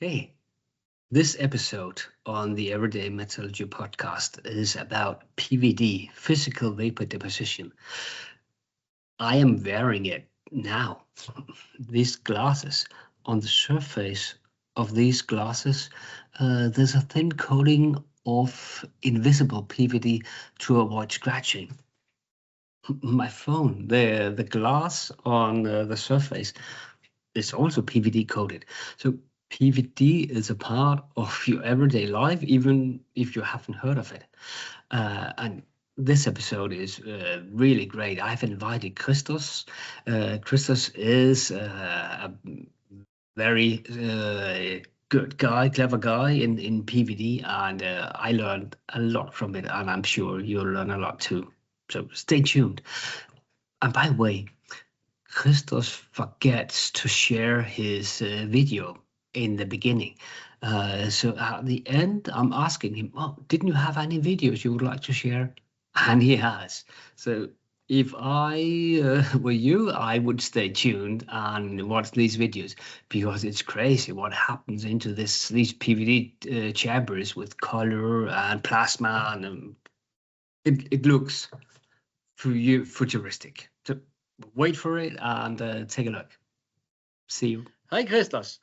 Hey, this episode on the Everyday Metallurgy podcast is about PVD, physical vapor deposition. I am wearing it now. These glasses, on the surface of these glasses, there's a thin coating of invisible PVD to avoid scratching. My phone, the glass on the surface is also PVD coated. So PVD is a part of your everyday life, even if you haven't heard of it. And this episode is really great. I've invited Christos. Christos is a very good guy, clever guy in PVD, and I learned a lot from it, and I'm sure you'll learn a lot too. So stay tuned. And by the way, Christos forgets to share his video in the beginning. So at the end, I'm asking him, oh, didn't you have any videos you would like to share? And he has. So if I were you, I would stay tuned and watch these videos, because it's crazy what happens into these PVD chambers with color and plasma, and it looks futuristic. So wait for it and take a look. See you. Hi, Christos.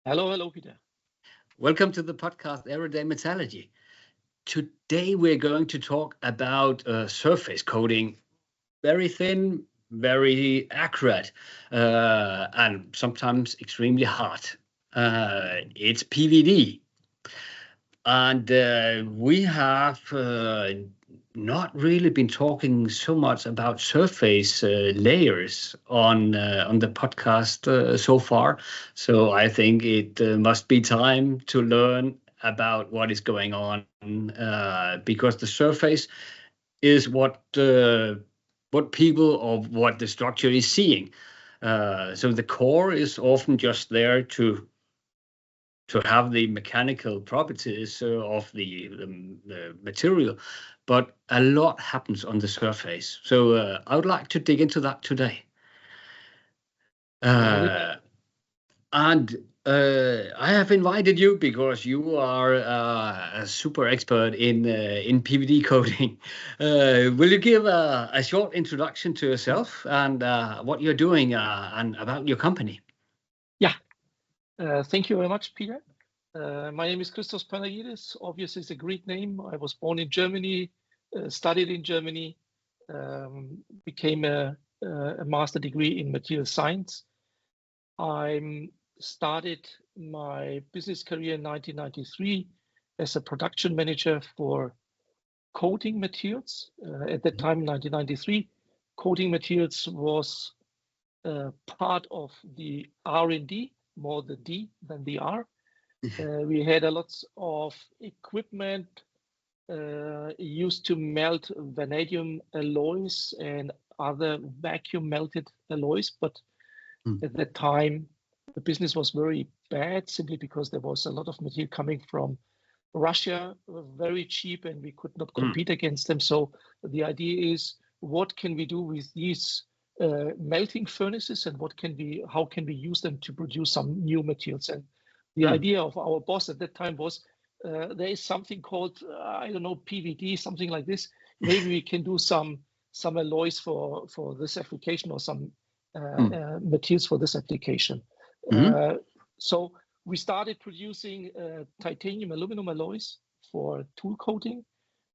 Hello, Peter. Welcome to the podcast Everyday Metallurgy. Today we're going to talk about surface coating. Very thin, very accurate, and sometimes extremely hard. It's PVD. And we have not really been talking so much about surface layers on the podcast so far. So I think it must be time to learn about what is going on, because the surface is what people or what the structure is seeing. So the core is often just there to have the mechanical properties of the material, but a lot happens on the surface. So I would like to dig into that today. And I have invited you because you are a super expert in PVD coating. Will you give a short introduction to yourself and what you're doing and about your company? Yeah. Thank you very much, Peter. My name is Christos Pernagidis. Obviously, it's a Greek name. I was born in Germany, studied in Germany, became a master degree in material science. I started my business career in 1993 as a production manager for coating materials. At that time, in 1993, coating materials was part of the R&D, more the D than the R. We had a lot of equipment used to melt vanadium alloys and other vacuum melted alloys, but at that time the business was very bad, simply because there was a lot of material coming from Russia, very cheap, and we could not compete against them. So the idea is, what can we do with these melting furnaces, and how can we use them to produce some new materials? And the idea of our boss at that time was, there is something called, I don't know, PVD, something like this. Maybe we can do some alloys for this application, or some materials for this application. So we started producing titanium aluminum alloys for tool coating.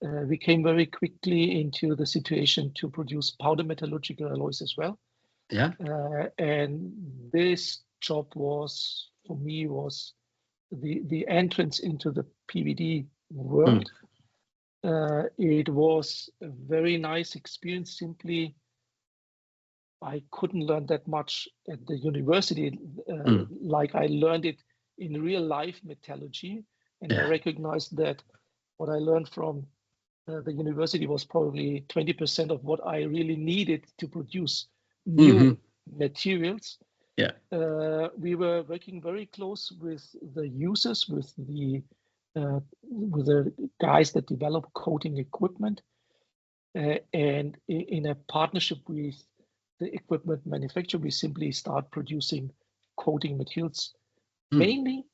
We came very quickly into the situation to produce powder metallurgical alloys as well. Yeah. And this job was, for me, was the entrance into the PVD world. It was a very nice experience. Simply, I couldn't learn that much at the university like I learned it in real life metallurgy. And I recognized that what I learned from the university was probably 20% of what I really needed to produce new materials. Yeah. We were working very close with the users, with the guys that develop coating equipment, and in a partnership with the equipment manufacturer, we simply start producing coating materials, mainly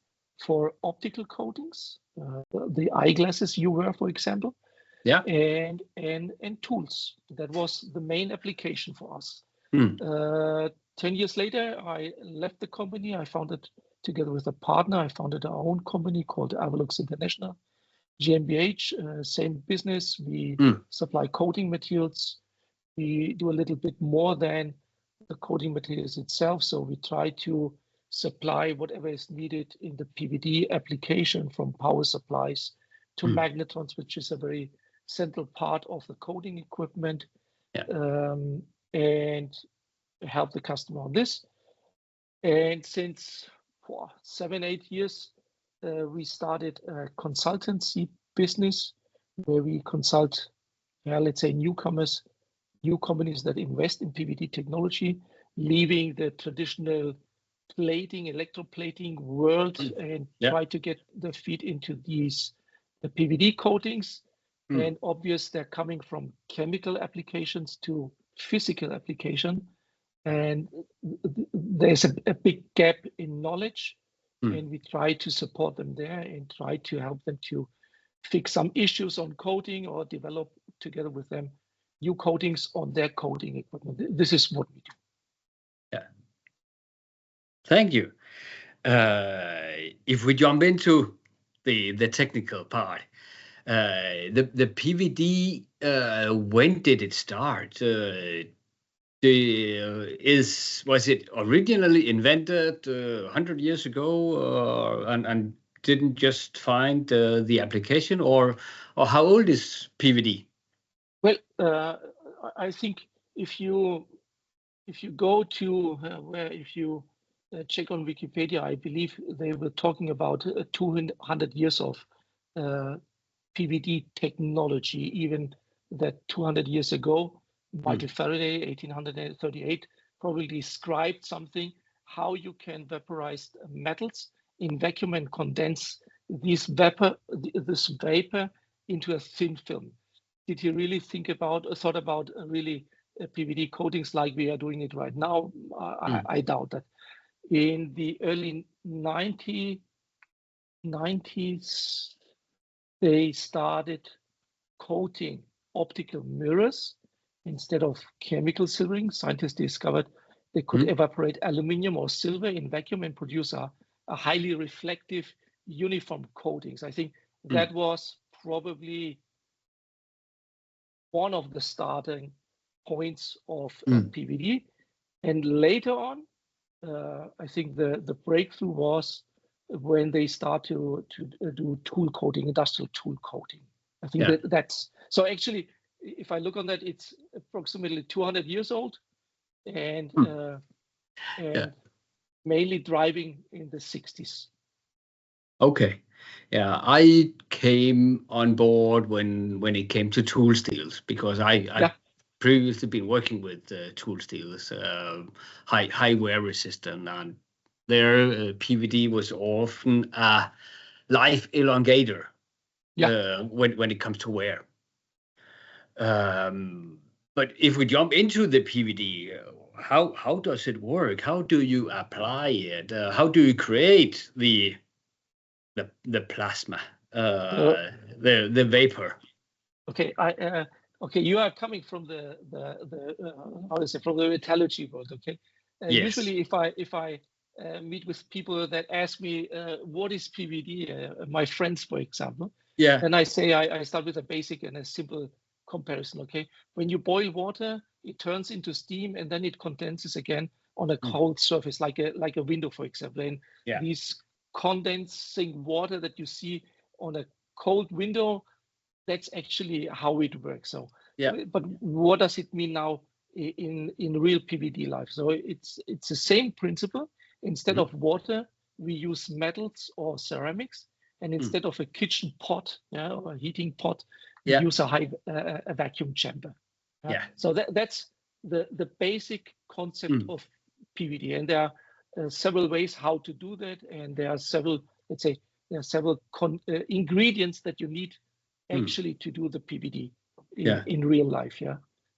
for optical coatings, the eyeglasses you wear, for example, Yeah. and tools. That was the main application for us. 10 years later, I left the company. I founded, together with a partner, I founded our own company called Avalux International, GmbH, same business. We supply coating materials. We do a little bit more than the coating materials itself. So we try to supply whatever is needed in the PVD application, from power supplies to magnetrons, which is a very central part of the coating equipment, and help the customer on this. And since 7-8 years, we started a consultancy business where we consult, let's say, newcomers, new companies that invest in PVD technology, leaving the traditional plating, electroplating world, and try to get the feet into these PVD coatings. And obvious, they're coming from chemical applications to physical application. And there's a big gap in knowledge, and we try to support them there and try to help them to fix some issues on coating or develop together with them new coatings on their coating equipment. This is what we do. Yeah. Thank you. If we jump into the technical part, the PVD, when did it start? Was it originally invented 100 years ago, and didn't just find the application, or how old is PVD? Well, I think if you go to if you check on Wikipedia, I believe they were talking about 200 years of PVD technology. Even that 200 years ago, Michael Faraday, 1838, probably described something, how you can vaporize metals in vacuum and condense this vapor into a thin film. Did he really thought about really PVD coatings like we are doing it right now? I doubt that. In the early 90s, they started coating optical mirrors instead of chemical silvering. Scientists discovered they could evaporate aluminum or silver in vacuum and produce a highly reflective uniform coatings. I think that was probably one of the starting points of PVD. And later on, I think the breakthrough was when they start to do tool coating, industrial tool coating. I think that's, so actually, if I look on that, it's approximately 200 years old, and mainly driving in the 60s. Okay. Yeah, I came on board when it came to tool steels, because I previously been working with tool steels, high wear resistant, and their PVD was often a life elongator when it comes to wear. But if we jump into the PVD, how does it work? How do you apply it? How do you create the plasma, the vapor? Okay, okay, you are coming from the how to say, from the metallurgy world. Okay, Yes. Usually if I meet with people that ask me what is PVD, my friends, for example, then I say I start with a basic and a simple comparison. Okay, when you boil water, it turns into steam and then it condenses again on a cold surface, like a window, for example. And these condensing water that you see on a cold window, that's actually how it works. So, but what does it mean now in real PVD life? So it's the same principle. Instead of water, we use metals or ceramics, and instead of a kitchen pot, or a heating pot, we use a vacuum chamber. So that's the basic concept of PVD, and there are several ways how to do that, and there are several, let's say, ingredients that you need actually to do the PVD in real life.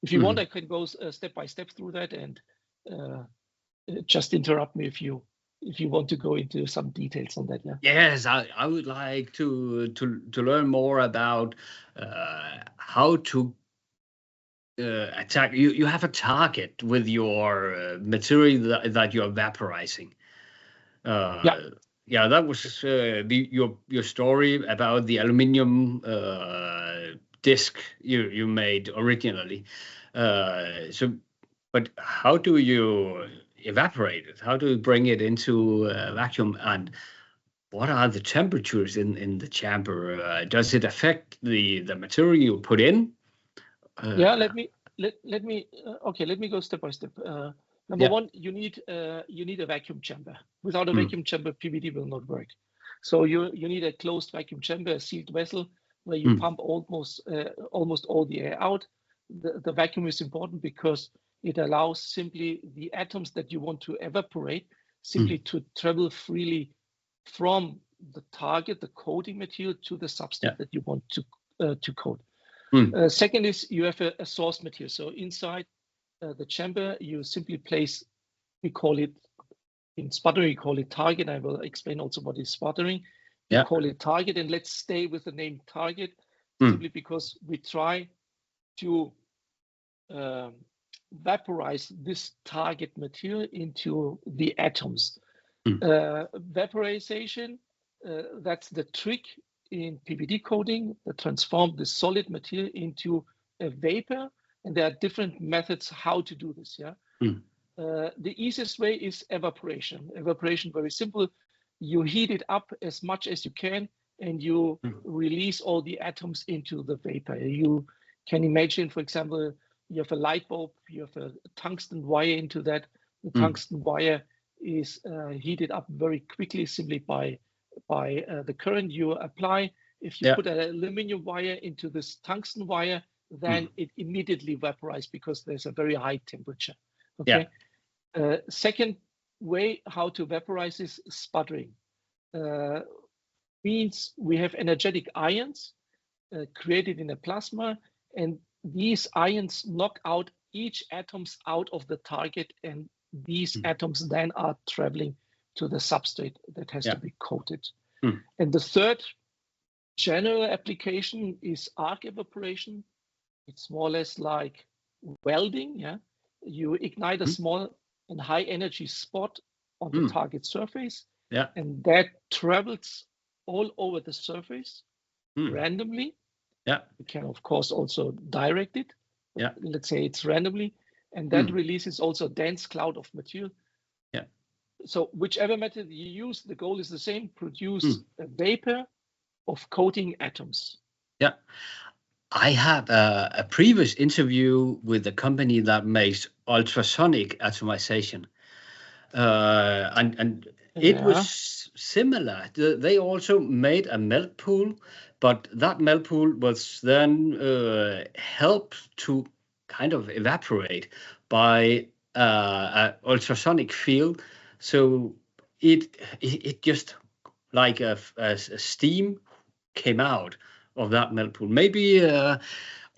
If you want, I can go step by step through that, and just interrupt me if if you want to go into some details on that. Yeah. Yes, I would like to learn more about how to attack. You have a target with your material that you're vaporizing. Yeah. Yeah, that was your story about the aluminum disc you made originally. But how do you evaporate it? How do you bring it into vacuum? And what are the temperatures in the chamber? Does it affect the material you put in? Yeah, let me okay, let me go step by step. Number one, you need a vacuum chamber. Without a vacuum chamber, PVD will not work. So you need a closed vacuum chamber, a sealed vessel where you pump almost all the air out. The vacuum is important because it allows simply the atoms that you want to evaporate simply to travel freely from the target, the coating material, to the substrate that you want to coat. Second is you have a source material. So inside the chamber, you simply place, we call it, in sputtering, we call it target. I will explain also what is sputtering. We call it target, and let's stay with the name target simply because we try to vaporize this target material into the atoms. Vaporization, that's the trick in PVD coating that transform the solid material into a vapor, and there are different methods how to do this. The easiest way is evaporation. Evaporation, very simple. You heat it up as much as you can, and you release all the atoms into the vapor. You can imagine, for example, you have a light bulb, you have a tungsten wire into that. The tungsten wire is heated up very quickly simply by the current you apply. If you put an aluminum wire into this tungsten wire, then it immediately vaporizes because there's a very high temperature. Okay. Second way how to vaporize is sputtering. Means we have energetic ions created in a plasma, and these ions knock out each atoms out of the target, and these atoms then are traveling to the substrate that has to be coated. And the third general application is arc evaporation. It's more or less like welding. You ignite a small and high energy spot on the target surface, and that travels all over the surface randomly. You can of course also direct it. Let's say it's randomly, and that releases also a dense cloud of material. So whichever method you use, the goal is the same: produce a vapor of coating atoms. I had a previous interview with a company that makes ultrasonic atomization, and it was similar. They also made a melt pool, but that melt pool was then helped to kind of evaporate by an ultrasonic field. So it just like a steam came out of that melt pool. Maybe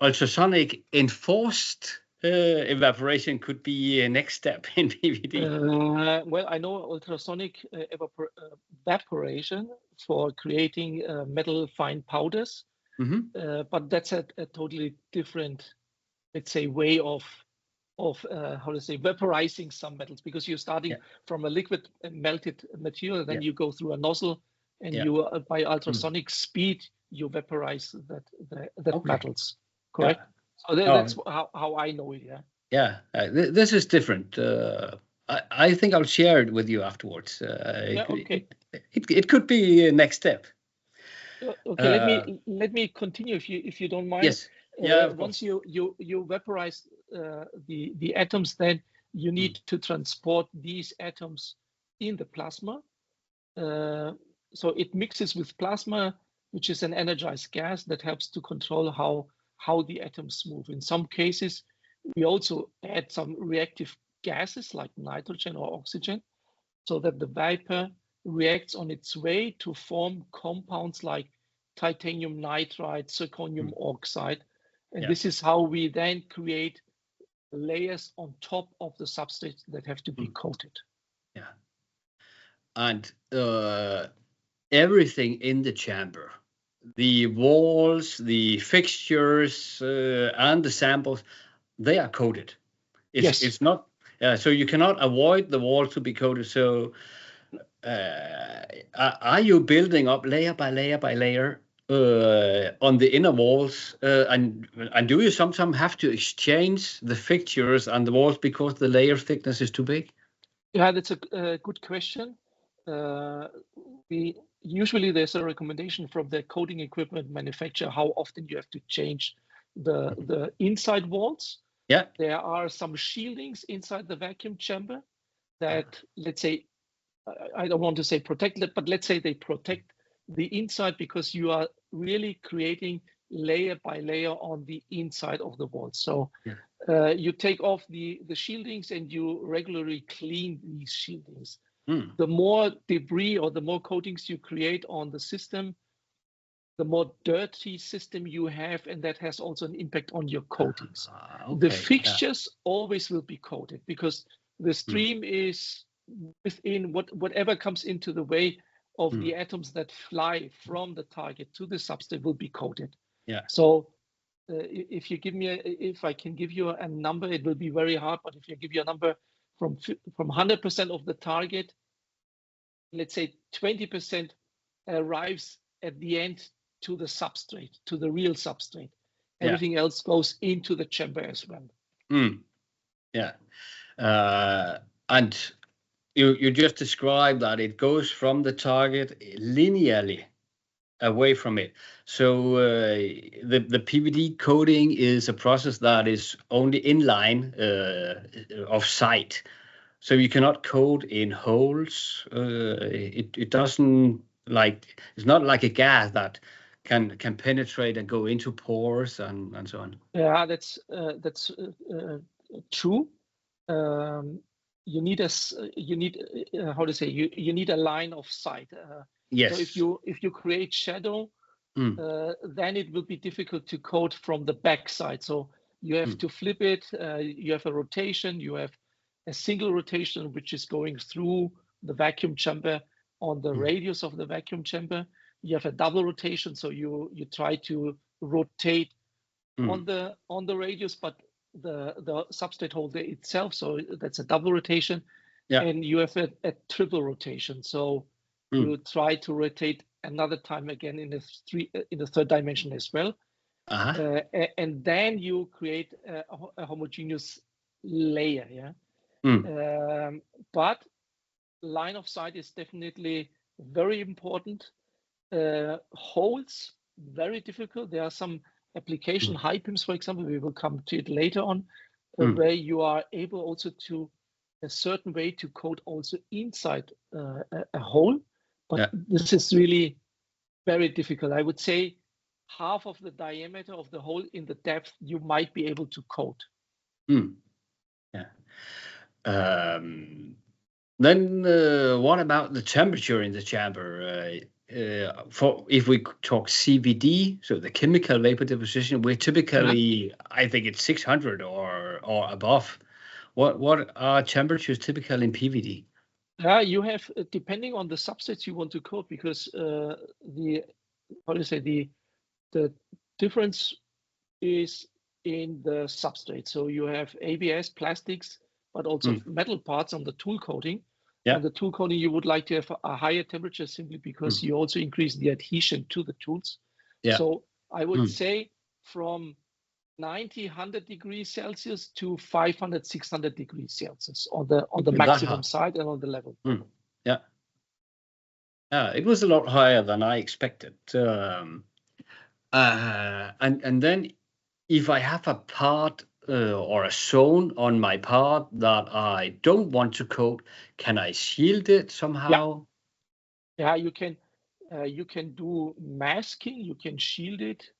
ultrasonic enforced evaporation could be a next step in PVD. Well, I know ultrasonic evaporation for creating metal fine powders, but that's a totally different, let's say, way of how to say, vaporizing some metals, because you're starting from a liquid melted material, then you go through a nozzle, and you by ultrasonic speed you vaporize that metals. Correct. So that's how I know it. This is different. I think I'll share it with you afterwards. It could be a next step. Okay, let me continue if you don't mind. Yes. Once you vaporize the atoms, then you need to transport these atoms in the plasma. So it mixes with plasma, which is an energized gas that helps to control how the atoms move. In some cases, we also add some reactive gases like nitrogen or oxygen, so that the vapor reacts on its way to form compounds like titanium nitride, zirconium oxide. And this is how we then create layers on top of the substrate that have to be coated. and everything in the chamber, the walls, the fixtures, and the samples, they are coated. It's not so you cannot avoid the wall to be coated. So are you building up layer by layer by layer on the inner walls, and do you sometimes have to exchange the fixtures and the walls because the layer thickness is too big? Yeah, that's a good question. Usually there's a recommendation from the coating equipment manufacturer how often you have to change the inside walls. Yeah. There are some shieldings inside the vacuum chamber that, let's say, I don't want to say protect it, but let's say they protect the inside because you are really creating layer by layer on the inside of the wall. So you take off the shieldings and you regularly clean these shieldings. The more debris or the more coatings you create on the system, the more dirty system you have, and that has also an impact on your coatings. The fixtures always will be coated because the stream is within whatever comes into the way of the atoms that fly from the target to the substrate will be coated. So if I can give you a number, it will be very hard, but if I give you a number from 100% of the target, let's say 20% arrives at the end to the substrate, to the real substrate. Everything else goes into the chamber as well. And you just described that it goes from the target linearly away from it. So the PVD coating is a process that is only in line of sight. So you cannot coat in holes. It doesn't it's not like a gas that can penetrate and go into pores and so on. Yeah, that's true. You need you need a line of sight. Yes. So if you create shadow, then it will be difficult to coat from the back side. So you have to flip it. You have a rotation. You have a single rotation which is going through the vacuum chamber on the radius of the vacuum chamber. You have a double rotation, so you try to rotate on the radius, but the substrate holder itself. So that's a double rotation, and you have a triple rotation. So you try to rotate another time again in the third dimension as well, and then you create a homogeneous layer. But line of sight is definitely very important. Holes, very difficult. There are some application high pimps, for example, we will come to it later on, where you are able also to a certain way to coat also inside a hole. But this is really very difficult. I would say half of the diameter of the hole in the depth you might be able to coat. Then what about the temperature in the chamber? For if we talk CVD, so the chemical vapor deposition, we're typically, I think it's 600 or above. What are temperatures typical in PVD? You have, depending on the substrates you want to coat, because the difference is in the substrate. So you have ABS, plastics, but also metal parts on the tool coating. On the tool coating, you would like to have a higher temperature simply because you also increase the adhesion to the tools. So I would say from 100 degrees Celsius to 500, 600 degrees Celsius on the maximum side and on the level. It was a lot higher than I expected. And then if I have a part or a zone on my part that I don't want to coat, can I shield it somehow? You can do masking. You can shield it.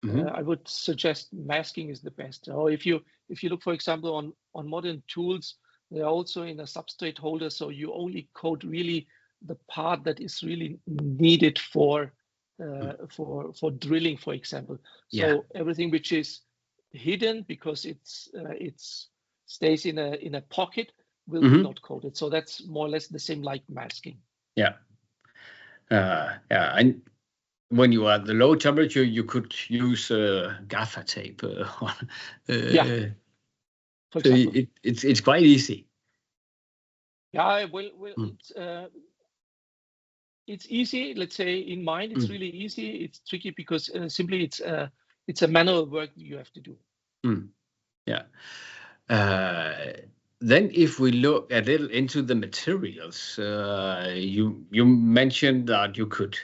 I would suggest masking is the best. Or if you look, for example, on modern tools, they're also in a substrate holder, so you only coat really the part that is really needed for drilling, for example. So everything which is hidden because it stays in a pocket will be not coated. So that's more or less the same like masking. Yeah. And when you are at the low temperature, you could use gaffer tape. Yeah, for So example. it's quite easy. Yeah, well, Mm. it's easy. Let's say in mind, it's really easy. It's tricky because simply it's a manual work you have to do. Yeah. Then if we look a little into the materials, you mentioned that you could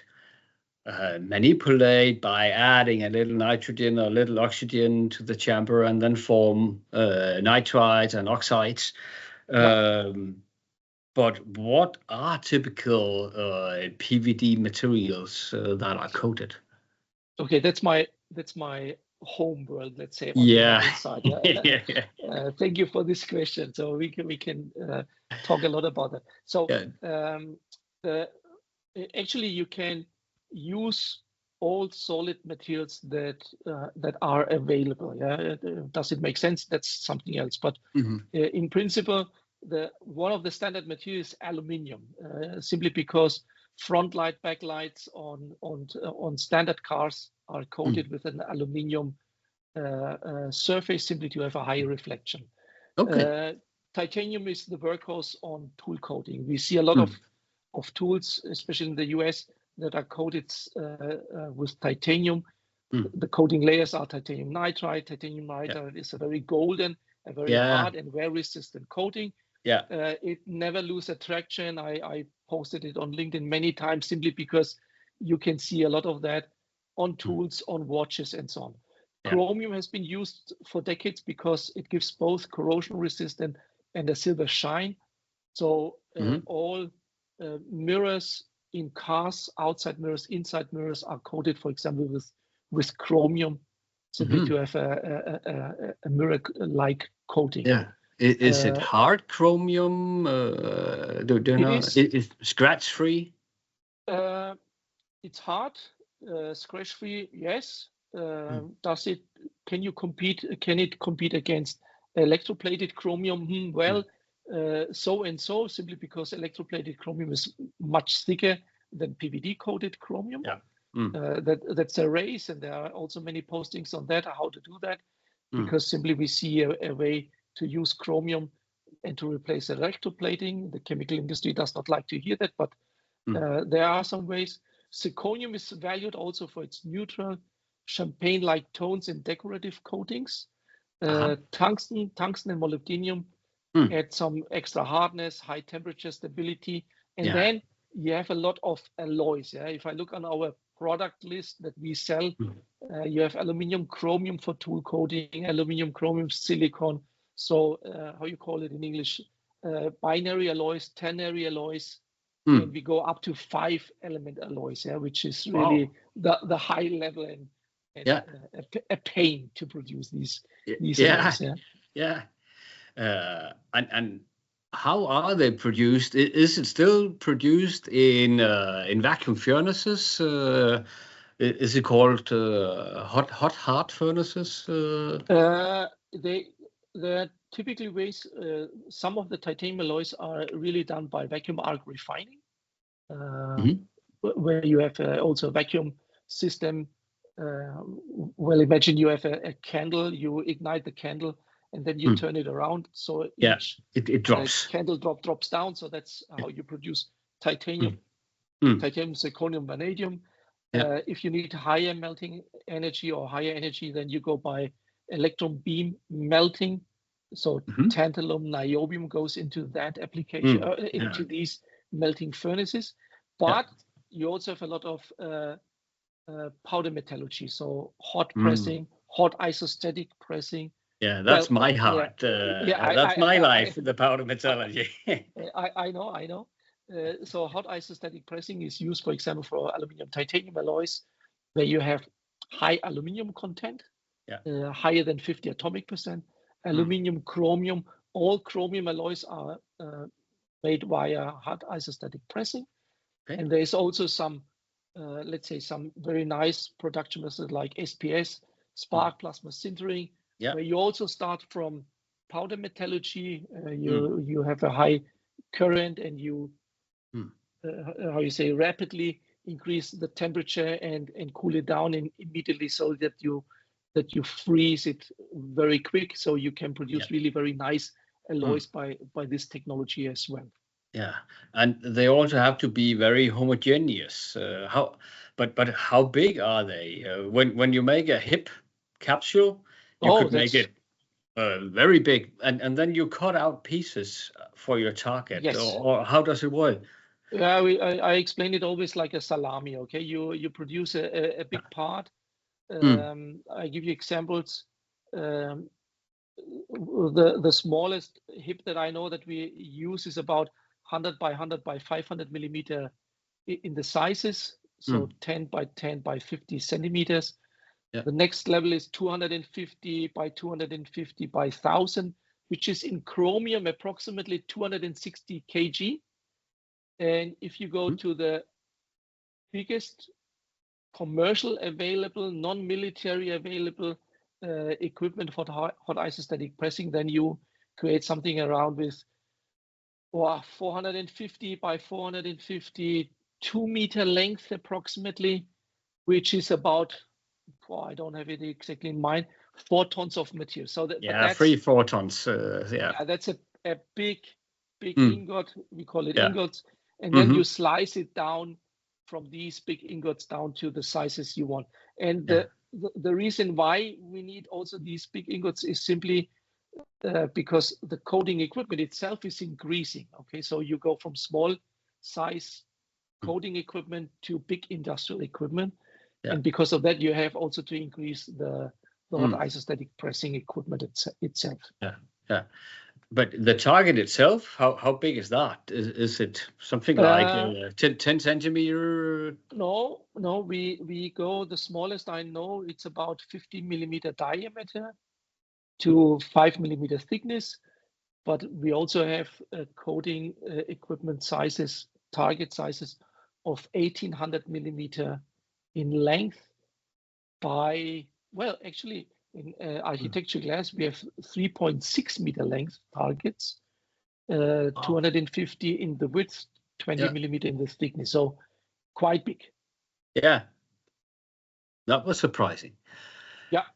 manipulate by adding a little nitrogen or a little oxygen to the chamber and then form nitrides and oxides. But what are typical PVD materials that are coated? Okay, that's my home world, let's say, on Yeah. the inside. Thank you for this question. So we can talk a lot about that. So actually you can use all solid materials that are available. Does it make sense? That's something else. But in principle, one of the standard materials is aluminium, simply because front light, backlights on standard cars are coated with an aluminium surface, simply to have a higher reflection. Okay. Titanium is the workhorse on tool coating. We see a lot of tools, especially in the US, that are coated with titanium. The coating layers are titanium nitride. Titanium nitride is a very golden, a very hard and wear resistant coating. It never loses attraction. I posted it on LinkedIn many times simply because you can see a lot of that on tools, on watches, and so on. Chromium has been used for decades because it gives both corrosion resistant and a silver shine. So all mirrors in cars, outside mirrors, inside mirrors are coated, for example, with chromium, simply to have a mirror-like coating. Yeah. Is it hard chromium? Do you know? Is scratch-free? It's hard, scratch-free. Yes. Can it compete against electroplated chromium? Well, so and so, simply because electroplated chromium is much thicker than PVD coated chromium. That's a race, and there are also many postings on that, how to do that, because simply we see a way to use chromium and to replace electroplating. The chemical industry does not like to hear that, but there are some ways. Zirconium is valued also for its neutral, champagne-like tones in decorative coatings. Tungsten and molybdenum add some extra hardness, high temperature stability, and then you have a lot of alloys. If I look on our product list that we sell, you have aluminium, chromium for tool coating, aluminium, chromium, silicon. So how you call it in English? Binary alloys, ternary alloys, and we go up to 5-element alloys, which is really the high level and a pain to produce these alloys. And how are they produced? Is it still produced in vacuum furnaces? Is it called hot furnaces? There are typically ways. Some of the titanium alloys are really done by vacuum arc refining, where you have also a vacuum system. Well, imagine you have a candle. You ignite the candle, and then you turn it around. So each it drops. Candle drops down. So that's how you produce titanium. Titanium, zirconium, vanadium. If you need higher melting energy or higher energy, then you go by electron beam melting. So tantalum, niobium goes into that application, into these melting furnaces. But you also have a lot of powder metallurgy, so hot pressing, hot isostatic pressing. Yeah, that's my heart. That's my life, the powder metallurgy. I know. So hot isostatic pressing is used, for example, for aluminium titanium alloys, where you have high aluminium content, higher than 50 atomic percent. Aluminium, chromium, all chromium alloys are made via hot isostatic pressing. And there is also some, let's say, some very nice production methods like SPS, spark plasma sintering, where you also start from powder metallurgy. You have a high current, and you how you say, rapidly increase the temperature and cool it down immediately, so that you freeze it very quick, so you can produce really very nice alloys by this technology as well. Yeah, and they also have to be very homogeneous. But how big are they? When you make a hip capsule, you could make it very big, and then you cut out pieces for your target. Yes. Or how does it work? Yeah, I explain it always like a salami. Okay, you produce a big part. I give you examples. The smallest hip that I know that we use is about 100 by 100 by 500 millimeter in the sizes, so 10 by 10 by 50 centimeters. Yeah. The next level is 250 by 250 by 1000, which is in chromium approximately 260 kg. And if you go to the biggest commercial available, non-military available equipment for hot isostatic pressing, then you create something around with 450 by 450, 2 meter length approximately, which is about, I don't have it exactly in mind, 4 tons of material. So that's 3-4 tons. That's a big ingot. We call it ingots, and then you slice it down from these big ingots down to the sizes you want. And the reason why we need also these big ingots is simply because the coating equipment itself is increasing. Okay, so you go from small size coating equipment to big industrial equipment, and because of that, you have also to increase the hot isostatic pressing equipment itself. Yeah. But the target itself, how big is that? Is it something like 10 centimeter? No, we go, the smallest I know, it's about 50 millimeter diameter to 5 millimeter thickness. But we also have coating equipment sizes, target sizes of 1800 millimeter in length by, well, actually, in architecture glass, we have 3.6 meter length targets, 250 in the width, 20 millimeter in the thickness. So quite big. Yeah, that was surprising. Yeah.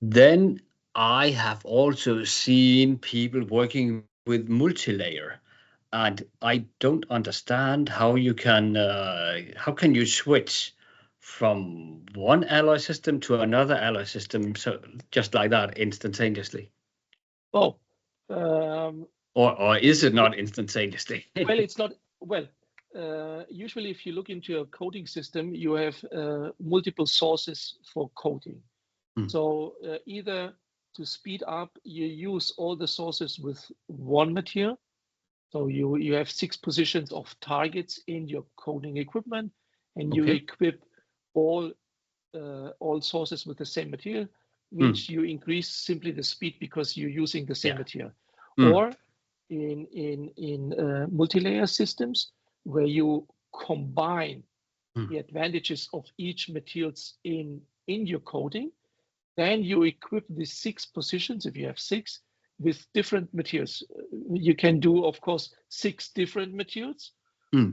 Then I have also seen people working with multilayer, and I don't understand how you can switch from one alloy system to another alloy system, so just like that instantaneously. Or is it not instantaneously? Well, it's not. Well, usually if you look into a coating system, you have multiple sources for coating. So either to speed up, you use all the sources with one material. So you have 6 positions of targets in your coating equipment, and you equip all sources with the same material, which you increase simply the speed because you're using the same material. Or in multi-layer systems where you combine the advantages of each materials in your coating, then you equip the 6 positions, if you have 6, with different materials. You can do, of course, 6 different materials,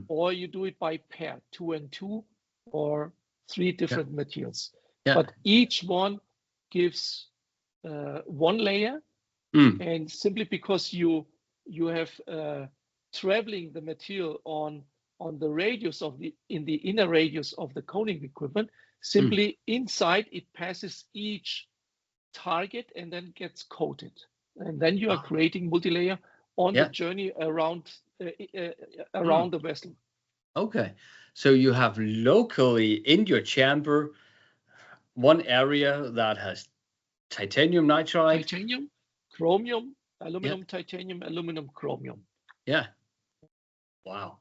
or you do it by pair, 2 and 2, or 3 different materials. But each one gives 1 layer, and simply because you have traveling the material on the radius of in the inner radius of the coating equipment, simply inside it passes each target and then gets coated, and then you are creating multi-layer on the journey around the vessel. Okay, so you have locally in your chamber one area that has titanium nitride, titanium, chromium, aluminum, titanium, aluminum, chromium. Yeah. Wow.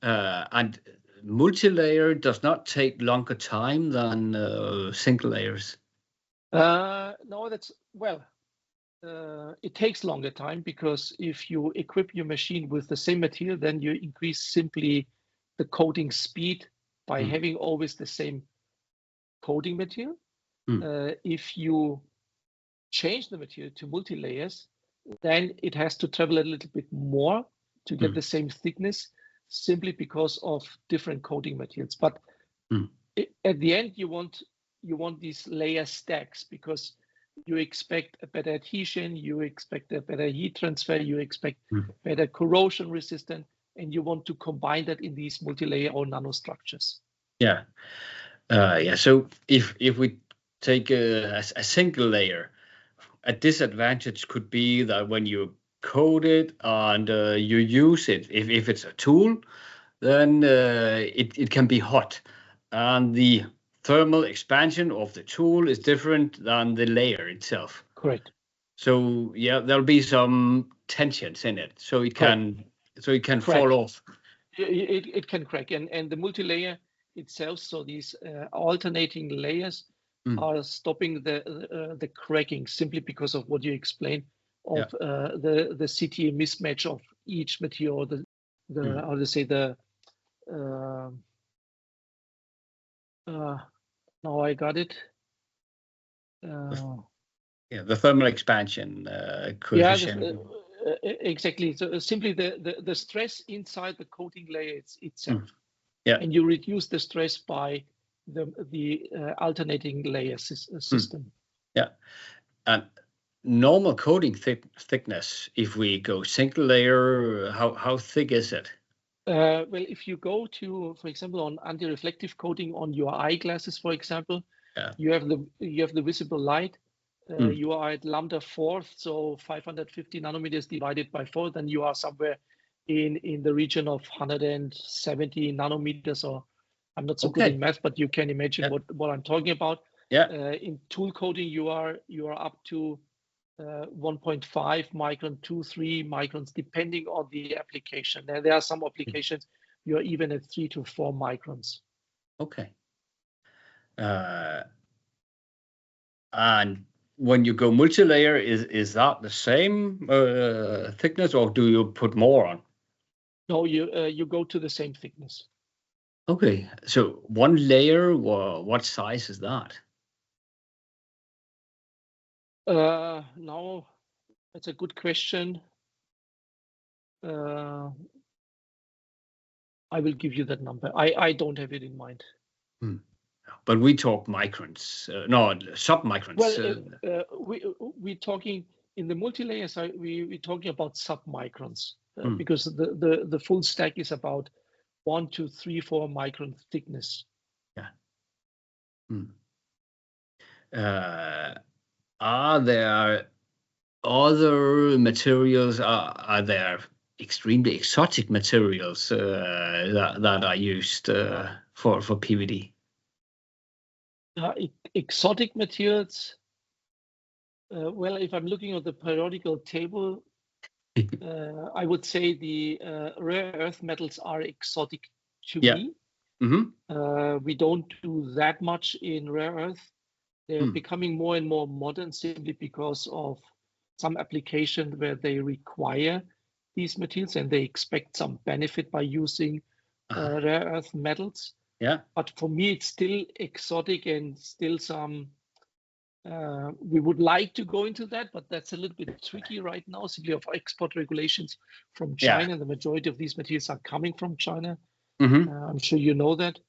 And multi-layer does not take longer time than single layers. No, that's, well, it takes longer time because if you equip your machine with the same material, then you increase simply the coating speed by having always the same coating material. If you change the material to multi-layers, then it has to travel a little bit more to get the same thickness, simply because of different coating materials. But at the end, you want these layer stacks, because you expect a better adhesion, you expect a better heat transfer, you expect better corrosion resistant, and you want to combine that in these multi-layer or nanostructures. Yeah. So if we take a single layer, a disadvantage could be that when you coat it and you use it, if it's a tool, then it can be hot, and the thermal expansion of the tool is different than the layer itself. Correct. So yeah, there'll be some tensions in it, so it can fall off. It can crack, and the multi-layer itself. So these alternating layers are stopping the cracking, simply because of what you explained of the CTA mismatch of each material. How to say now I got it. The thermal expansion coefficient. Exactly. So simply the stress inside the coating layer itself. Yeah. And you reduce the stress by the alternating layer system. Yeah. And normal coating thickness, if we go single layer, how thick is it? Well, if you go to, for example, on anti-reflective coating on your eyeglasses, for example, you have the visible light. You are at lambda fourth, so 550 nanometers divided by 4, then you are somewhere in the region of 170 nanometers, or I'm not so good in math, but you can imagine what I'm talking about. In tool coating, you are up to 1.5 micron, 2-3 microns, depending on the application. There are some applications you are even at 3 to 4 microns. Okay. And when you go multi-layer, is that the same thickness, or do you put more on? No, you go to the same thickness. Okay, so one layer, what size is that? Now, that's a good question. I will give you that number. I don't have it in mind. But we talk microns, no, sub-microns. Well, we're talking in the multi-layer side, we're talking about sub-microns, because the full stack is about 1, 2, 3, 4 micron thickness. Are there other materials? Are there extremely exotic materials that are used for PVD? Exotic materials. Well, if I'm looking at the periodical table, I would say the rare earth metals are exotic to me. We don't do that much in rare earth. They're becoming more and more modern, simply because of some application where they require these materials and they expect some benefit by using rare earth metals. But for me, it's still exotic and still some. We would like to go into that, but that's a little bit tricky right now, simply of export regulations from China. The majority of these materials are coming from China. I'm sure you know that.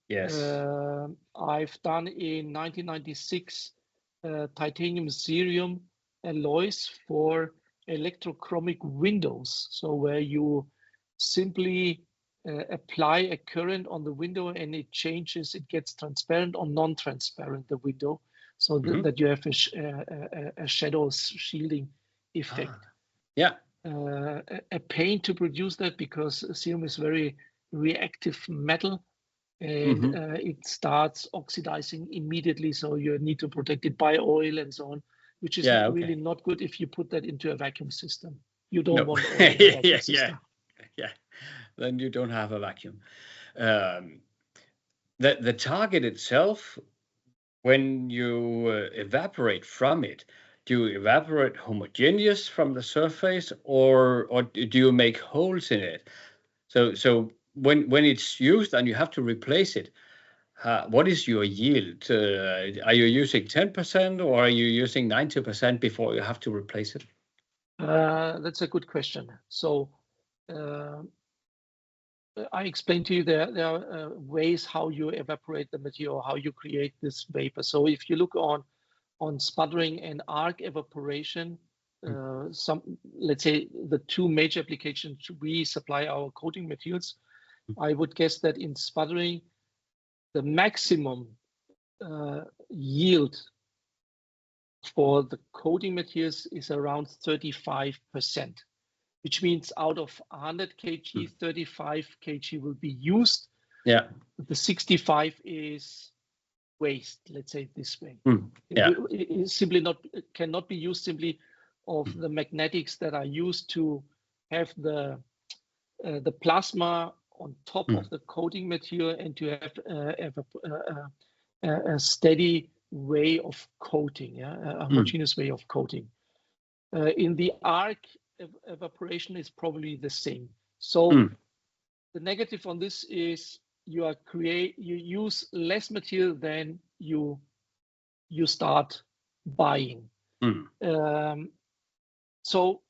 Yes. I've done in 1996 titanium cerium alloys for electrochromic windows. So where you simply apply a current on the window and it changes, it gets transparent or non-transparent, the window, so that you have a shadow shielding effect. A pain to produce that, because cerium is very reactive metal, and it starts oxidizing immediately, so you need to protect it by oil and so on, which is really not good if you put that into a vacuum system. You don't want oil in a vacuum system. Then you don't have a vacuum. The target itself, when you evaporate from it, do you evaporate homogeneous from the surface, or do you make holes in it? So when it's used and you have to replace it, what is your yield? Are you using 10%, or are you using 90% before you have to replace it? That's a good question. So I explained to you there are ways how you evaporate the material, how you create this vapor. So if you look on sputtering and arc evaporation, let's say the two major applications we supply our coating materials, I would guess that in sputtering, the maximum yield for the coating materials is around 35%, which means out of 100 kg, 35 kg will be used. Yeah. The 65 is waste, let's say it this way. Yeah. It simply cannot be used simply of the magnetics that are used to have the plasma on top of the coating material and to have a steady way of coating, a homogeneous way of coating. In the arc, evaporation is probably the same. So the negative on this is you use less material than you start buying. So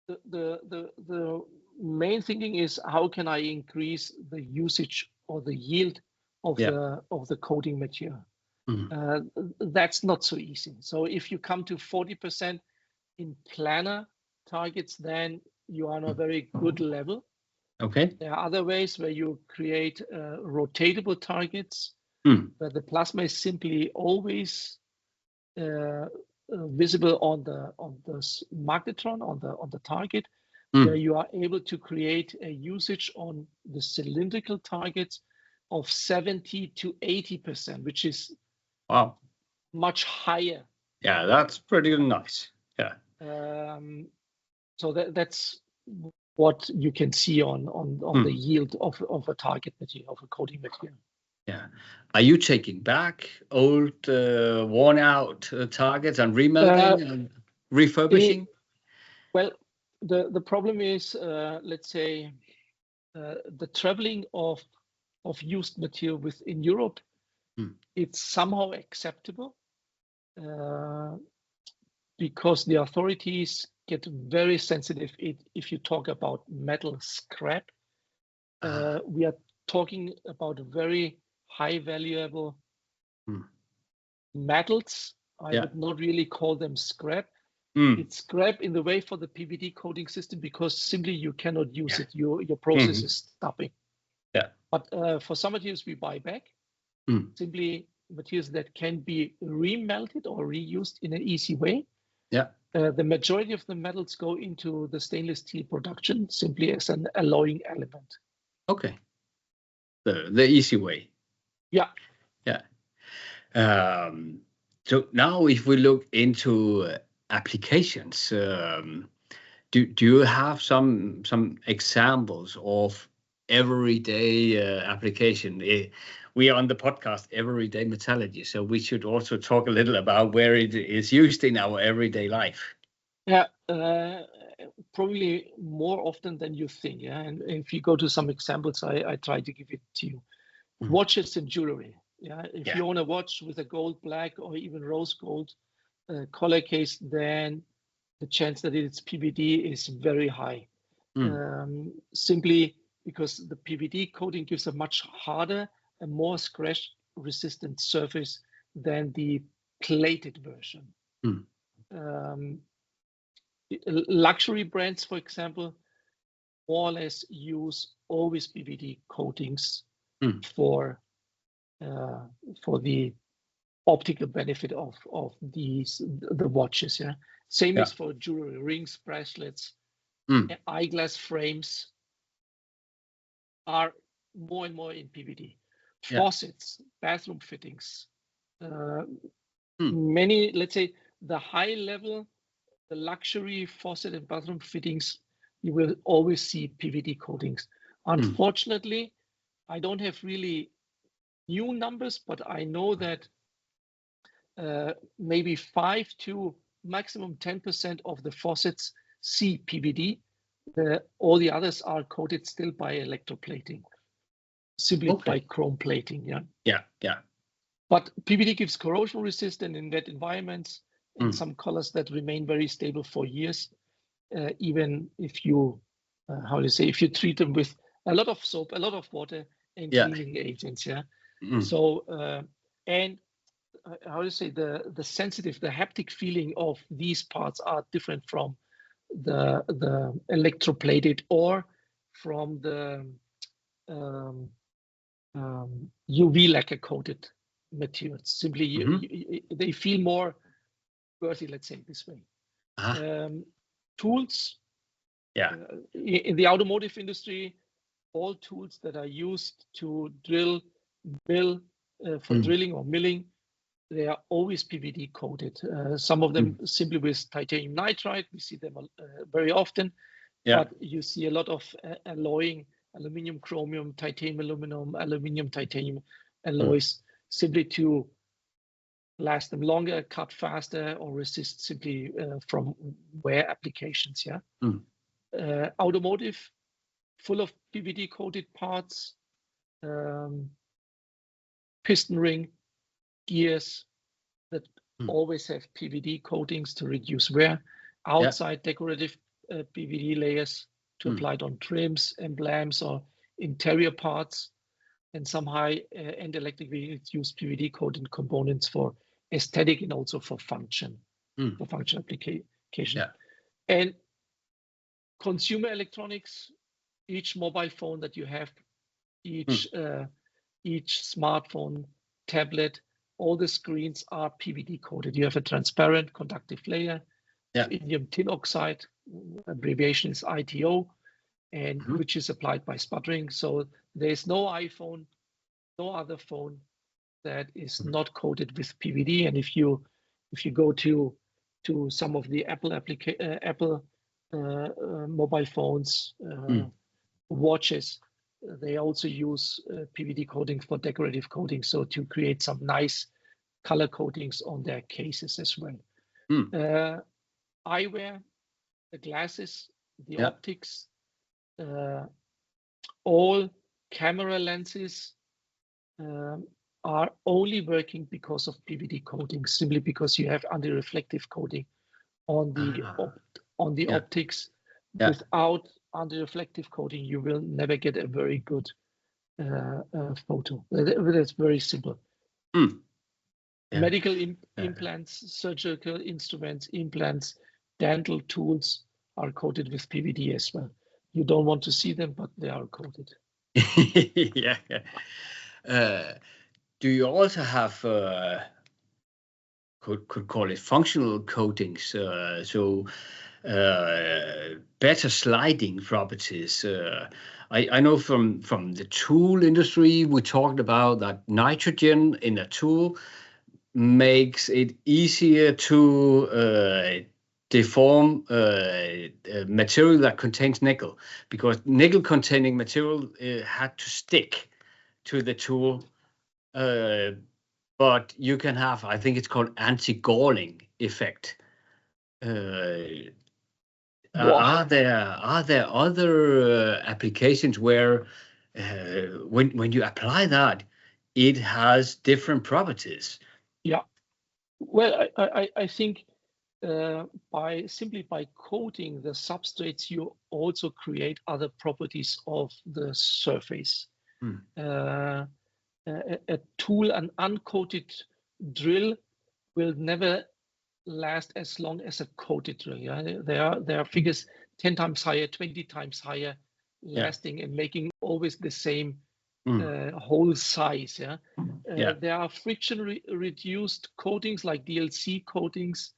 the main thinking is how can I increase the usage or the yield of the coating material? That's not so easy. So if you come to 40% in planar targets, then you are on a very good level. Okay. There are other ways where you create rotatable targets, where the plasma is simply always visible on the magnetron, on the target, where you are able to create a usage on the cylindrical targets of 70 to 80%, which is much higher. Yeah, that's pretty nice. Yeah. So that's what you can see on the yield of a target material, of a coating material. Yeah. Are you taking back old, worn out targets and remelting and refurbishing? Well, the problem is, let's say, the traveling of used material within Europe, it's somehow acceptable because the authorities get very sensitive if you talk about metal scrap. We are talking about very high valuable metals. I would not really call them scrap. It's scrap in the way for the PVD coating system because simply you cannot use it. Your process is stopping. Yeah. But for some materials we buy back, simply materials that can be remelted or reused in an easy way. Yeah. The majority of the metals go into the stainless steel production simply as an alloying element. Okay. The easy way. Yeah. Yeah. So now if we look into applications, do you have some examples of everyday application? We are on the podcast Everyday Metallurgy, so we should also talk a little about where it is used in our everyday life. Yeah, probably more often than you think. Yeah, and if you go to some examples, I try to give it to you. Watches and jewelry. Yeah, if you own a watch with a gold, black, or even rose gold color case, then the chance that it's PVD is very high. Simply because the PVD coating gives a much harder and more scratch-resistant surface than the plated version. Luxury brands, for example, more or less use always PVD coatings for the optical benefit of the watches. Yeah, same is for jewelry, rings, bracelets, eyeglass frames are more and more in PVD. Faucets, bathroom fittings, many, let's say, the high level, the luxury faucet and bathroom fittings, you will always see PVD coatings. Unfortunately, I don't have really new numbers, but I know that maybe 5 to maximum 10% of the faucets see PVD. All the others are coated still by electroplating, simply by chrome plating. Yeah. But PVD gives corrosion resistance in wet environments and some colors that remain very stable for years, even if you how do you say, if you treat them with a lot of soap, a lot of water, and cleaning agents, So and how do you say, the sensitive, the haptic feeling of these parts are different from the electroplated or from the UV lacquer coated materials. Simply, they feel more earthy, let's say it this way. Tools. In the automotive industry, all tools that are used to drill, mill, for drilling or milling, they are always PVD coated. Some of them simply with titanium nitride. We see them very often, but you see a lot of alloying, aluminium, chromium, titanium, aluminum, aluminium, titanium alloys, simply to last them longer, cut faster, or resist simply from wear applications. Automotive, full of PVD coated parts, piston ring, gears that always have PVD coatings to reduce wear. Outside decorative PVD layers to apply it on trims, emblems, or interior parts. And some high-end electric vehicles use PVD coated components for aesthetic and also for function, for function application. And consumer electronics, each mobile phone that you have, each smartphone, tablet, all the screens are PVD coated. You have a transparent conductive layer, indium tin oxide, abbreviation is ITO, and which is applied by sputtering. So there's no iPhone, no other phone that is not coated with PVD. And if you go to some of the Apple mobile phones, watches, they also use PVD coating for decorative coating, so to create some nice color coatings on their cases as well. Eyewear, the glasses, the optics, all camera lenses are only working because of PVD coating, simply because you have anti-reflective coating on the optics. Without anti-reflective coating, you will never get a very good photo. That's very simple. Medical implants, surgical instruments, implants, dental tools are coated with PVD as well. You don't want to see them, but they are coated. Do you also have could call it functional coatings? Better sliding properties. I know from the tool industry, we talked about that nitrogen in a tool makes it easier to deform material that contains nickel, because nickel containing material had to stick to the tool. But you can have, I think it's called anti-galling effect. Are there other applications where when you apply that, it has different properties? Well, I think simply by coating the substrates, you also create other properties of the surface. A tool, an uncoated drill, will never last as long as a coated drill. There are figures 10 times higher, 20 times higher lasting and making always the same hole size. There are friction reduced coatings like DLC coatings,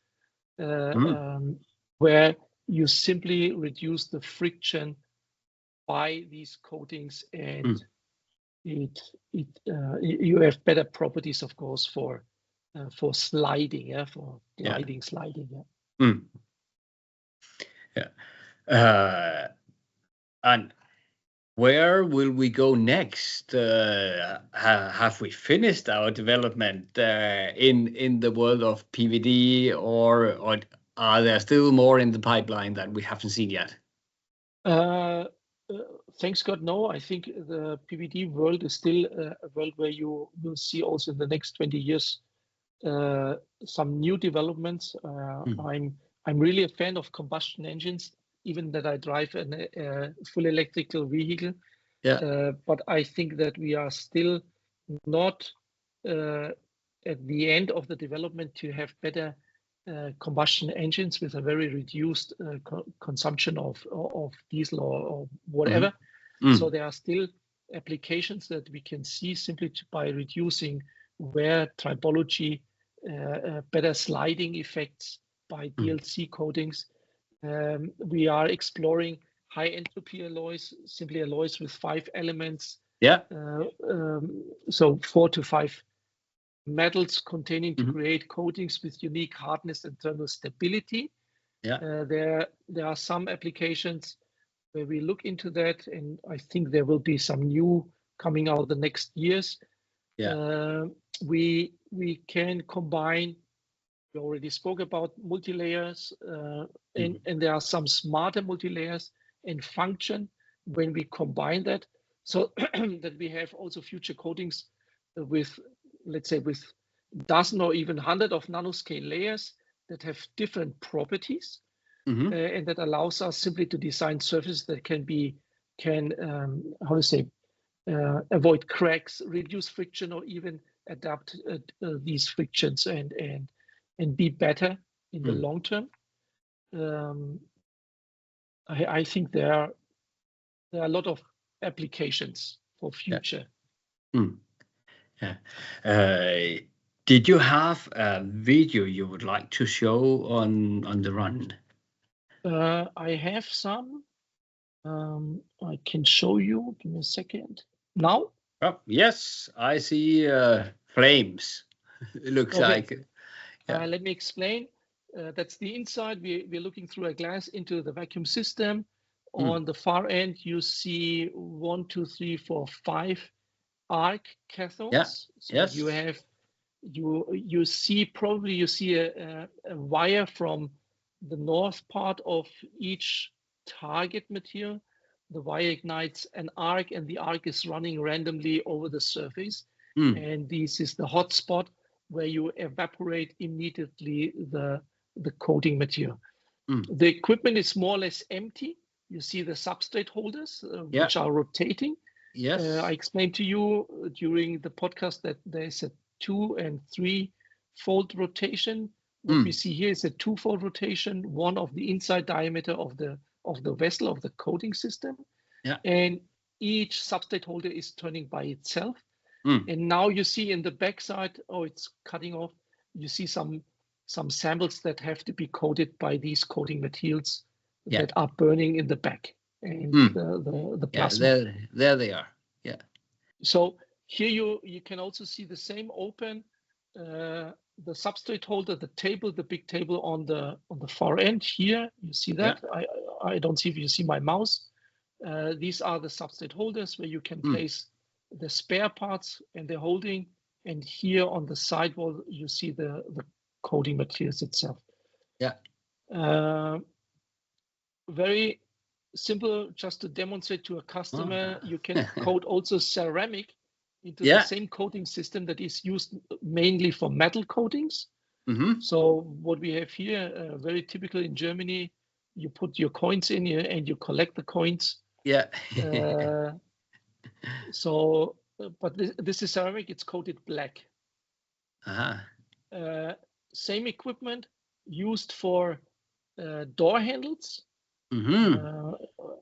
where you simply reduce the friction by these coatings, and you have better properties, of course, for sliding, for gliding, sliding. And where will we go next? Have we finished our development in the world of PVD, or are there still more in the pipeline that we haven't seen yet? Thanks God, no. I think the PVD world is still a world where you will see also in the next 20 years some new developments. I'm really a fan of combustion engines. even that I drive a full electrical vehicle. Yeah. But I think that we are still not at the end of the development to have better combustion engines with a very reduced consumption of diesel or whatever. So there are still applications that we can see simply by reducing wear, tribology, better sliding effects by DLC coatings. We are exploring high entropy alloys, simply alloys with 5 elements. Yeah. So 4 to 5 metals containing to create coatings with unique hardness and thermal stability. Yeah. There are some applications where we look into that, and I think there will be some new coming out the next years. Yeah. We can combine. We already spoke about multilayers, and there are some smarter multilayers and function when we combine that, so that we have also future coatings with, let's say, with dozen or even 100 of nanoscale layers that have different properties, and that allows us simply to design surfaces that can avoid cracks, reduce friction, or even adapt these frictions and be better in the long term. I think there are a lot of applications for future. Yeah. Did you have a video you would like to show on the run? I have some. I can show you. Give me a second. Now? Oh, yes, I see flames. It looks like. Yeah. Let me explain. That's the inside. We're looking through a glass into the vacuum system. On the far end, you see 1, 2, 3, 4, 5 arc cathodes. Yeah. So yes. you see a wire from the north part of each target material. The wire ignites an arc, and the arc is running randomly over the surface. And this is the hot spot where you evaporate immediately the coating material. The equipment is more or less empty. You see the substrate holders, which are rotating. Yes. I explained to you during the podcast that there's a 2- and 3-fold rotation. What we see here is a 2-fold rotation, one of the inside diameter of the vessel of the coating system. Yeah. And each substrate holder is turning by itself. And now you see in the backside, it's cutting off. You see some samples that have to be coated by these coating materials that are burning in the back. And the plasma. Yeah, there they are. Yeah. So here you can also see the same open, the substrate holder, the table, the big table on the far end here. You see that? I don't see if you see my mouse. These are the substrate holders where you can place the spare parts and the holding. And here on the sidewall, you see the coating materials itself. Yeah. Very simple, just to demonstrate to a customer, you can coat also ceramic into the same coating system that is used mainly for metal coatings. So what we have here, very typical in Germany, you put your coins in here and you collect the coins. Yeah. But this is ceramic, it's coated black. Same equipment used for door handles.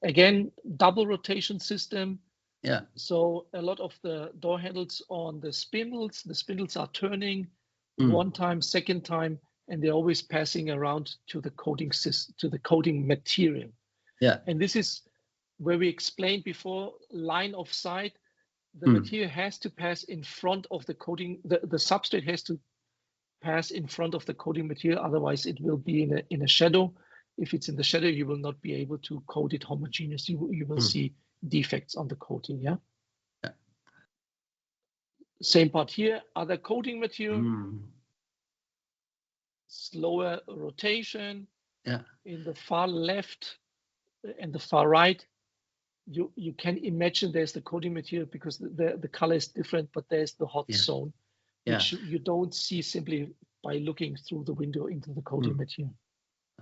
Again, double rotation system. Yeah. So a lot of the door handles on the spindles are turning one time, second time, and they're always passing around to the coating system, to the coating material. Yeah. And this is where we explained before, line of sight. The material has to pass in front of the coating. The substrate has to pass in front of the coating material. Otherwise, it will be in a shadow. If it's in the shadow, you will not be able to coat it homogeneous. You will see defects on the coating. Yeah. Same part here. Other coating material. Slower rotation. Yeah. In the far left and the far right, you can imagine there's the coating material because the color is different, but there's the hot zone, which you don't see simply by looking through the window into the coating material.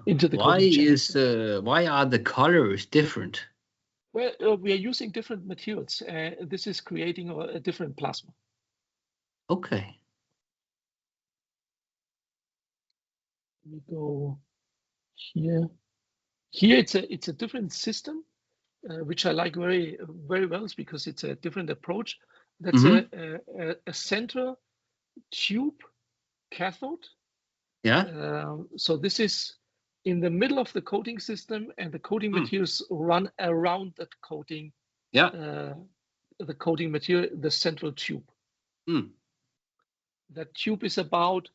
into the Why coating chamber. why are the colors different? Well, we are using different materials. This is creating a different plasma. Okay. We go here. Here it's a different system, which I like very well because it's a different approach. That's a central tube cathode. Yeah. So this is in the middle of the coating system, and the coating materials run around that coating. Yeah. The coating material, the central tube. That tube is about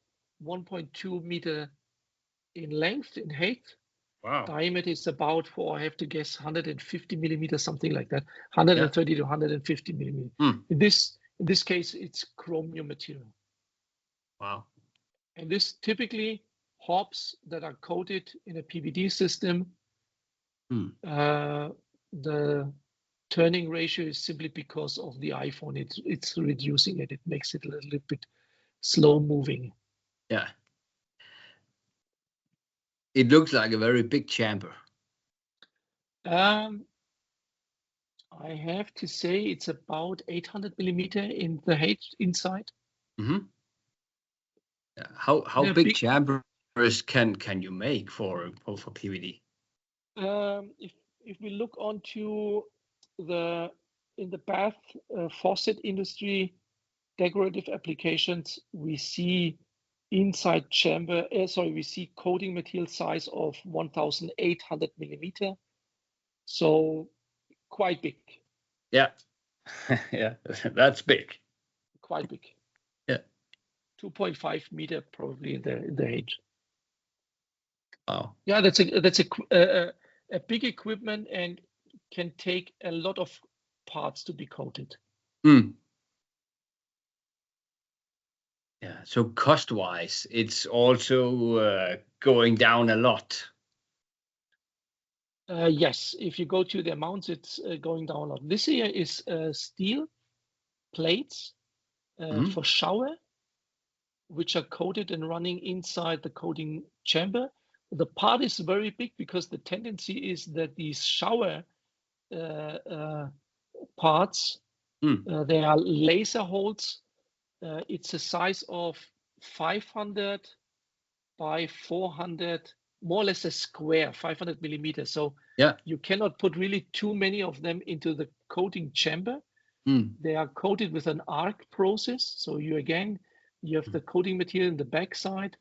1.2 meter in length, in height. Wow. Diameter is about, for I have to guess, 150 millimeters, something like that, 130 to 150 millimeters. In this case, it's chromium material. Wow. And this typically hobs that are coated in a PVD system. The turning ratio is simply because of the iPhone. It's reducing it. It makes it a little bit slow moving. Yeah. It looks like a very big chamber. I have to say it's about 800 millimeter in the height inside. Yeah. How big chambers can you make for PVD? If we look onto in the bath faucet industry, decorative applications, we see inside chamber, we see coating material size of 1,800 millimeter. So quite big. Yeah. Yeah, that's big. Quite big. Yeah. 2.5 meter probably in the height. Wow. Yeah, that's a big equipment and can take a lot of parts to be coated. Yeah, so cost-wise, it's also going down a lot. Yes, if you go to the amounts, it's going down a lot. This here is steel plates for shower, which are coated and running inside the coating chamber. The part is very big because the tendency is that these shower parts, they are laser holes. It's a size of 500 by 400, more or less a square, 500 millimeters. So you cannot put really too many of them into the coating chamber. They are coated with an arc process. So you have the coating material in the back side.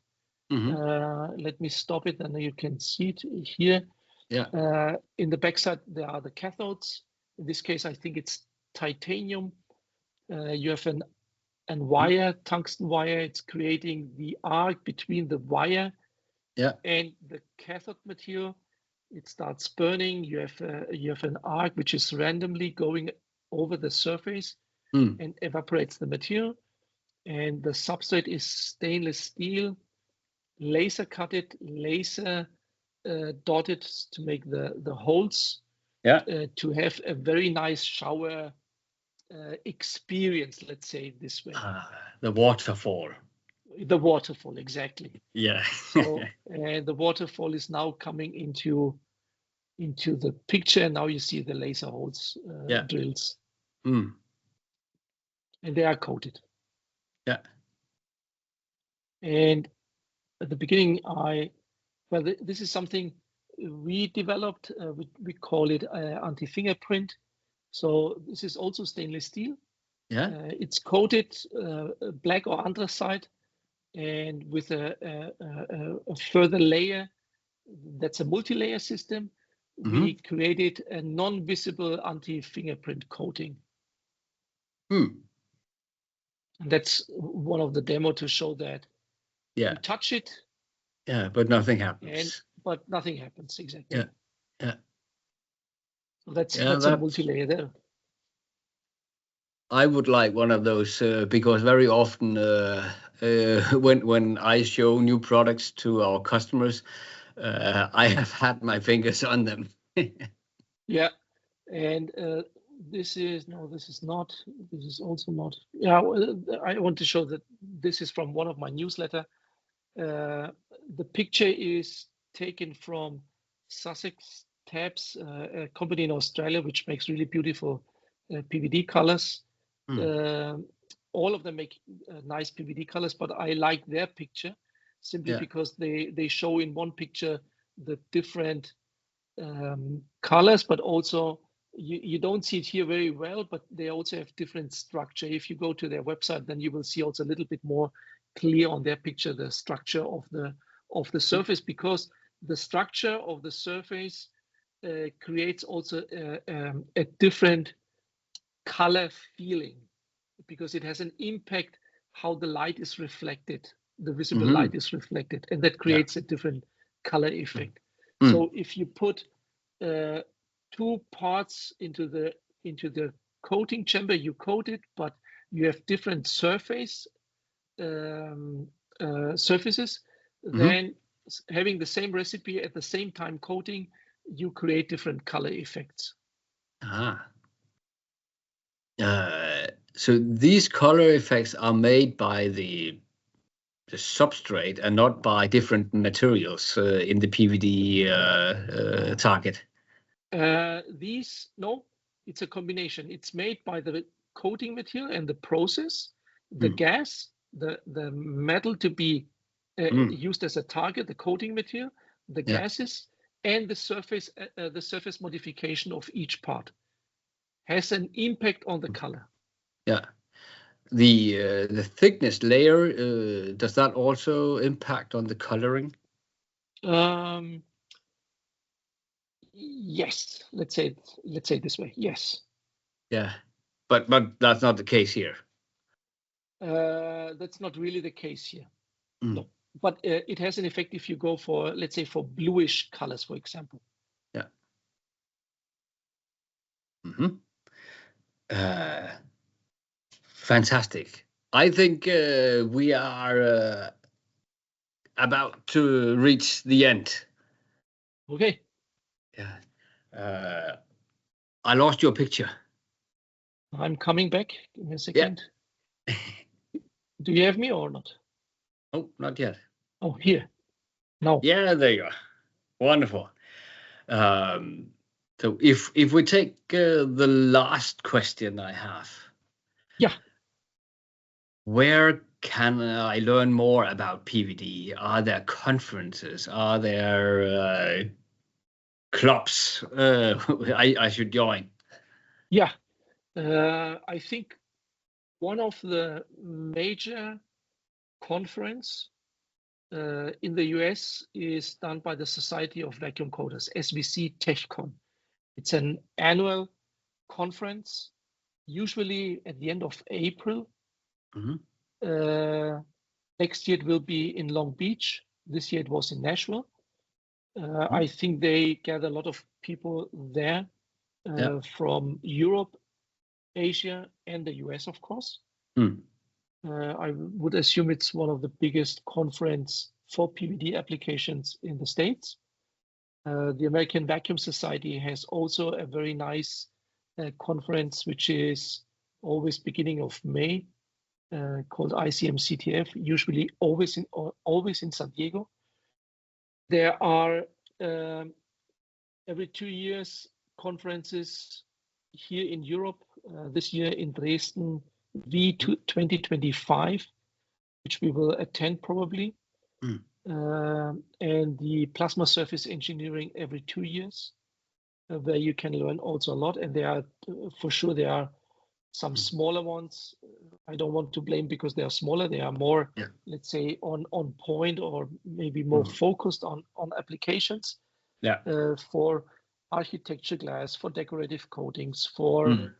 Let me stop it and you can see it here. Yeah. In the back side, there are the cathodes. In this case, I think it's titanium. You have an wire, tungsten wire. It's creating the arc between the wire and the cathode material. It starts burning. You have an arc which is randomly going over the surface and evaporates the material. And the substrate is stainless steel, laser cutted, laser dotted to make the holes. To have a very nice shower experience, let's say it this way. The waterfall. The waterfall, exactly. Yeah. So the waterfall is now coming into the picture. Now you see the laser holes drills. And they are coated. Yeah. And at the beginning, this is something we developed. We call it Anti-Fingerprint. So this is also stainless steel. Yeah. It's coated black or anthracite, and with a further layer, that's a multi-layer system. We created a non-visible anti-fingerprint coating. And that's one of the demo to show that you touch it. Yeah, but nothing happens. But nothing happens, exactly. Yeah. Yeah. So that's a multi-layer there. I would like one of those because very often when I show new products to our customers, I have had my fingers on them. Yeah, and this is also not. Yeah, I want to show that this is from one of my newsletter. The picture is taken from Sussex Tabs, a company in Australia which makes really beautiful PVD colors. All of them make nice PVD colors, but I like their picture simply because they show in one picture the different colors, but also you don't see it here very well, but they also have different structure. If you go to their website, then you will see also a little bit more clear on their picture the structure of the surface, because the structure of the surface creates also a different color feeling, because it has an impact how the light is reflected, the visible light is reflected, and that creates a different color effect. So if you put two parts into the coating chamber, you coat it, but you have different surfaces, then having the same recipe at the same time coating, you create different color effects. So these color effects are made by the substrate and not by different materials in the PVD target. No, it's a combination. It's made by the coating material and the process, the gas, the metal to be used as a target, the coating material, the gases, and the surface modification of each part has an impact on the color. Yeah. The thickness layer, does that also impact on the coloring? Yes, let's say it this way. Yes. Yeah, but that's not the case here. That's not really the case here. No, but it has an effect if you go for, let's say, for bluish colors, for example. Yeah. Fantastic. I think we are about to reach the end. Okay. Yeah. I lost your picture. I'm coming back. Give me a second. Yeah. Do you have me or not? Oh, not yet. Oh, here. No. Yeah, there you are. Wonderful. So if we take the last question I have. Yeah. Where can I learn more about PVD? Are there conferences? Are there clubs I should join? Yeah. I think one of the major conference in the US is done by the Society of Vacuum Coaters, SVC TechCon. It's an annual conference, usually at the end of April. Next year it will be in Long Beach. This year it was in Nashville. I think they gather a lot of people there from Europe, Asia, and the US, of course. I would assume it's one of the biggest conference for PVD applications in the States. The American Vacuum Society has also a very nice conference, which is always beginning of May, called ICM-CTF, usually always in San Diego. There are every 2 years conferences here in Europe. This year in Dresden, V2025, which we will attend probably. And the plasma surface engineering every 2 years, where you can learn also a lot. And there are, for sure, there are some smaller ones. I don't want to blame because they are smaller. They are more, let's say, on point, or maybe more focused on applications. For architecture glass, for decorative coatings, for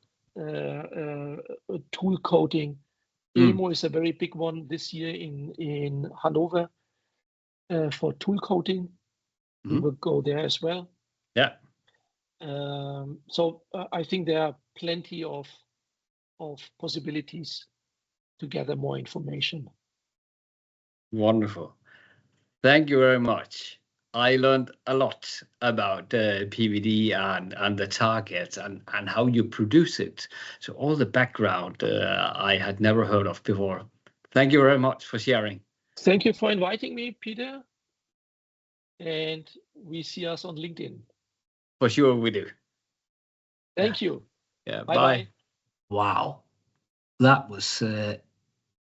tool coating. EMO is a very big one this year in Hanover for tool coating. We will go there as well. Yeah. So I think there are plenty of possibilities to gather more information. Wonderful. Thank you very much. I learned a lot about PVD and the targets and how you produce it. So all the background I had never heard of before. Thank you very much for sharing. Thank you for inviting me, Peter. and we see us on LinkedIn. For sure we do. Thank you. Yeah, Bye. Wow, that was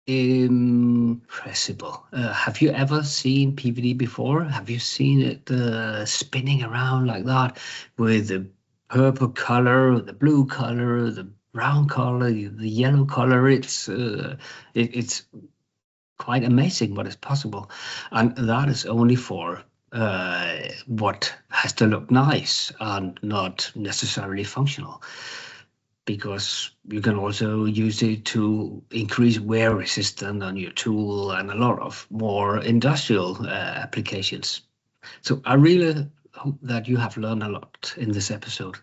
impressible. Have you ever seen PVD before? Have you seen it spinning around like that with the purple color, the blue color, the brown color, the yellow color? It's quite amazing what is possible, and that is only for what has to look nice and not necessarily functional, because you can also use it to increase wear resistance on your tool and a lot of more industrial applications. So I really hope that you have learned a lot in this episode.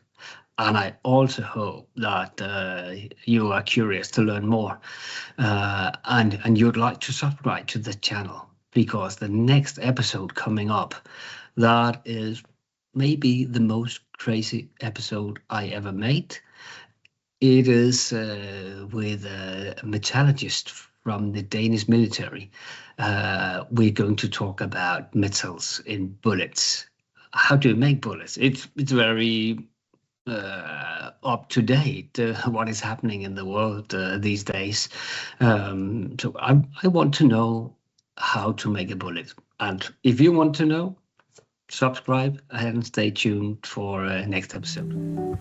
And I also hope that you are curious to learn more and you'd like to subscribe to the channel, because the next episode coming up, that is maybe the most crazy episode I ever made. It is with a metallurgist from the Danish military. We're going to talk about metals in bullets. How to make bullets. It's very up to date what is happening in the world these days. So I want to know how to make a bullet. And if you want to know, subscribe and stay tuned for next episode.